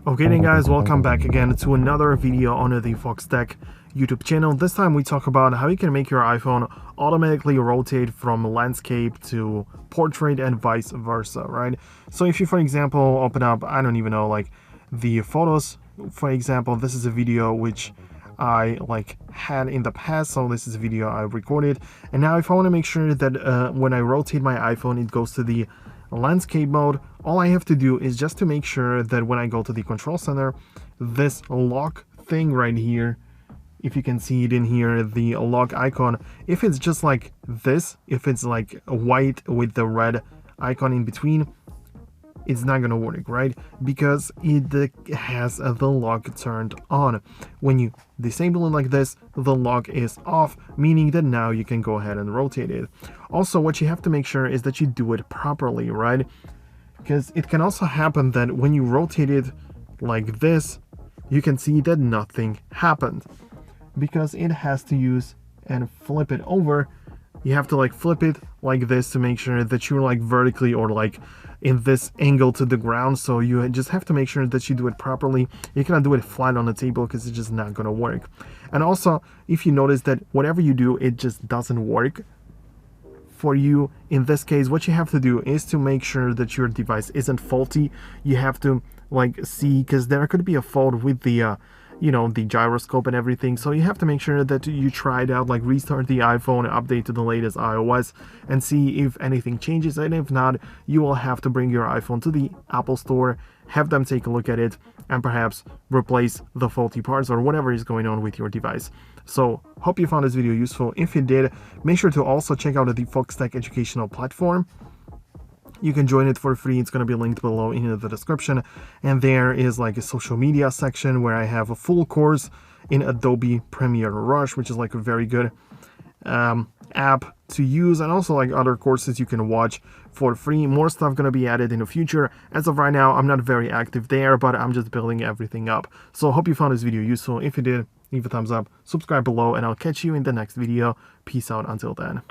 Okay then guys, welcome back again to another video on the Foxtecc YouTube channel. This time we talk about how you can make your iPhone automatically rotate from landscape to portrait and vice versa, right? So if you, for example, open up, I don't even know, like the photos, for example, this is a video which I had in the past, so this is a video I recorded. And now if I want to make sure that when I rotate my iPhone, it goes to the landscape mode, all I have to do is just to make sure that when I go to the control center, this lock thing right here, if you can see it in here, the lock icon, if it's just like this, if it's like white with the red icon in between, it's not gonna work, right? Because it has the lock turned on. When you disable it like this, the lock is off, meaning that now you can go ahead and rotate it. Also, what you have to make sure is that you do it properly, right? Because it can also happen that when you rotate it like this, you can see that nothing happened because it has to use and flip it over. You have to flip it like this to make sure that you're vertically or in this angle to the ground. So you just have to make sure that you do it properly. You cannot do it flat on the table because it's just not gonna work. And also, if you notice that whatever you do, it just doesn't work for you, in this case, what you have to do is to make sure that your device isn't faulty. You have to see, because there could be a fault with the the gyroscope and everything. So you have to make sure that you try it out, restart the iPhone, update to the latest iOS, and see if anything changes. And if not, you will have to bring your iPhone to the Apple Store, have them take a look at it, and perhaps replace the faulty parts or whatever is going on with your device. So hope you found this video useful. If you did, make sure to also check out the Foxtecc educational platform. You can join it for free. It's going to be linked below in the description. And there is a social media section where I have a full course in Adobe Premiere Rush, which is a very good app to use, and also other courses you can watch for free. More stuff going to be added in the future. As of right now, I'm not very active there, but I'm just building everything up. So hope you found this video useful. If you did, leave a thumbs up, subscribe below, and I'll catch you in the next video. Peace out until then.